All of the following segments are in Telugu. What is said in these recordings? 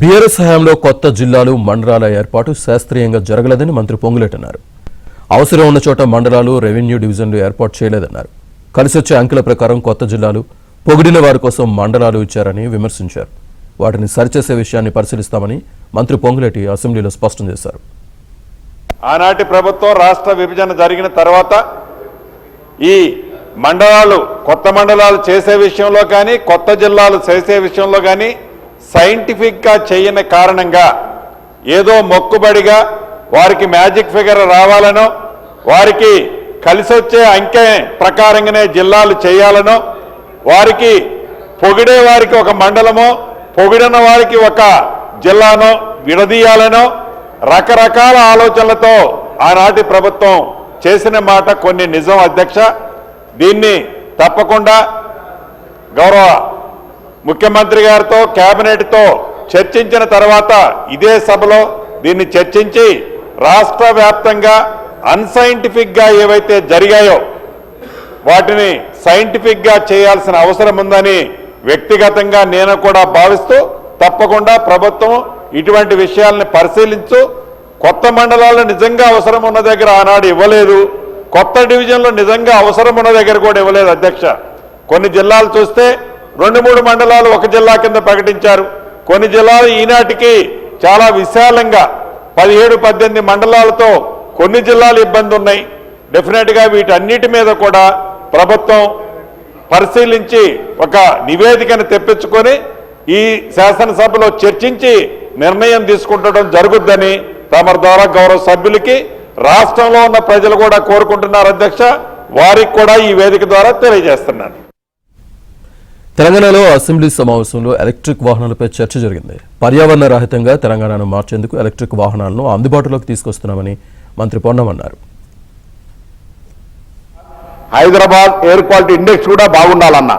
టీఆర్ఎస్ హయాంలో కొత్త జిల్లాలు మండలాల ఏర్పాటు శాస్త్రీయంగా జరగలేదని మంత్రి పొంగులేటి అన్నారు. అవసరం ఉన్న చోట మండలాలు రెవెన్యూ డివిజన్లు ఏర్పాటు చేయలేదన్నారు. కలిసొచ్చే అంకెల ప్రకారం కొత్త జిల్లాలు పొగిడిన వారి కోసం మండలాలు ఇచ్చారని విమర్శించారు. వాటిని సరిచేసే విషయాన్ని పరిశీలిస్తామని మంత్రి పొంగులేటి అసెంబ్లీలో స్పష్టం చేశారు. ఆనాటి ప్రభుత్వం రాష్ట్ర విభజన జరిగిన తర్వాత ఈ మండలాలు కొత్త మండలాలు చేసే విషయంలో కానీ కొత్త జిల్లాలు చేసే విషయంలో కానీ సైంటిఫిక్గా చేయని కారణంగా ఏదో మొక్కుబడిగా వారికి మ్యాజిక్ ఫిగర్ రావాలనో వారికి కలిసొచ్చే అంకె ప్రకారంగానే జిల్లాలు చేయాలనో వారికి పొగిడే వారికి ఒక మండలమో పొగిడిన వారికి ఒక జిల్లానో విడదీయాలనో రకరకాల ఆలోచనలతో ఆనాటి ప్రభుత్వం చేసిన మాట కొన్ని నిజం అధ్యక్ష. దీన్ని తప్పకుండా గౌరవ ముఖ్యమంత్రి గారితో కేబినెట్తో చర్చించిన తర్వాత ఇదే సభలో దీన్ని చర్చించి రాష్ట్ర వ్యాప్తంగా అన్సైంటిఫిక్గా ఏవైతే జరిగాయో వాటిని సైంటిఫిక్గా చేయాల్సిన అవసరం ఉందని వ్యక్తిగతంగా నేను కూడా భావిస్తూ తప్పకుండా ప్రభుత్వం ఇటువంటి విషయాలను పరిశీలించు. కొత్త మండలాలు నిజంగా అవసరం ఉన్న దగ్గర ఆనాడు ఇవ్వలేదు, కొత్త డివిజన్లు నిజంగా అవసరం ఉన్న దగ్గర కూడా ఇవ్వలేదు అధ్యక్ష. కొన్ని జిల్లాలు చూస్తే 2-3 మండలాలు ఒక జిల్లా కింద ప్రకటించారు. కొన్ని జిల్లాలు ఈనాటికి చాలా విశాలంగా 17-18 మండలాలతో కొన్ని జిల్లాలు ఇబ్బంది ఉన్నాయి. డెఫినెట్గా వీటన్నిటి మీద కూడా ప్రభుత్వం పరిశీలించి ఒక నివేదికను తెప్పించుకొని ఈ శాసనసభలో చర్చించి నిర్ణయం తీసుకుంటడం జరుగుద్దని తమ ద్వారా గౌరవ సభ్యులకి రాష్ట్రంలో ఉన్న ప్రజలు కూడా కోరుకుంటున్నారు అధ్యక్ష. వారికి కూడా ఈ వేదిక ద్వారా తెలియజేస్తున్నాను. తెలంగాణలో అసెంబ్లీ సమావేశంలో ఎలక్ట్రిక్ వాహనాలపై చర్చ జరిగింది. పర్యావరణ రహితంగా తెలంగాణను మార్చేందుకు ఎలక్ట్రిక్ వాహనాలను అందుబాటులోకి తీసుకొస్తున్నామని మంత్రి పొన్నం అన్నారు. హైదరాబాద్ ఎయిర్ క్వాలిటీ ఇండెక్స్ కూడా బాగుండాలన్న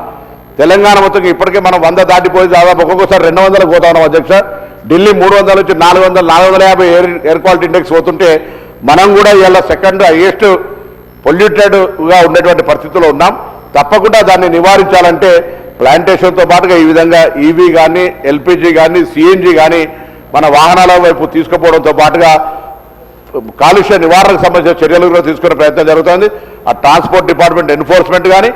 తెలంగాణ మొత్తం ఇప్పటికే మనం 100 దాటిపోయి దాదాపు ఒక్కొక్కసారి 200 పోతా ఉన్నాం అధ్యక్ష. ఢిల్లీ 300 నుంచి 400, 450 ఎయిర్ క్వాలిటీ ఇండెక్స్ పోతుంటే మనం కూడా ఇవాళ సెకండ్ హైయెస్ట్ పొల్యూటెడ్గా ఉండేటువంటి పరిస్థితుల్లో ఉన్నాం. తప్పకుండా దాన్ని నివారించాలంటే ప్లాంటేషన్తో పాటుగా ఈ విధంగా ఈవీ కానీ ఎల్పిజి కానీ సిఎన్జి కానీ మన వాహనాల వైపు తీసుకుపోవడంతో పాటుగా కాలుష్య నివారణకు సంబంధించిన చర్యలు కూడా తీసుకునే ప్రయత్నం జరుగుతుంది. ఆ ట్రాన్స్పోర్ట్ డిపార్ట్మెంట్ ఎన్ఫోర్స్మెంట్ కానీ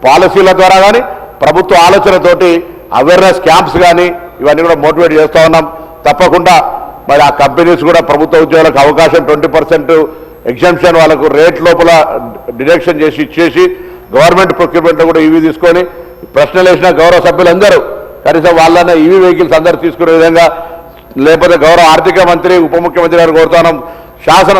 పాలసీల ద్వారా కానీ ప్రభుత్వ ఆలోచనతోటి అవేర్నెస్ క్యాంప్స్ కానీ ఇవన్నీ కూడా మోటివేట్ చేస్తూ ఉన్నాం. తప్పకుండా మరి ఆ కంపెనీస్ కూడా ప్రభుత్వ ఉద్యోగులకు అవకాశం 20% ఎగ్జంప్షన్ వాళ్ళకు రేట్ లోపల డిడక్షన్ చేసి ఇచ్చేసి గవర్నమెంట్ ప్రొక్యూర్మెంట్లో కూడా ఈవీ తీసుకొని ప్రశ్నలు వేసిన గౌరవ సభ్యులందరూ కనీసం వాళ్ళన్న ఈవీ వెహికల్స్ అందరూ తీసుకునే విధంగా లేకపోతే గౌరవ ఆర్థిక మంత్రి ఉప ముఖ్యమంత్రి గారు కోరుతున్నాం. శాసన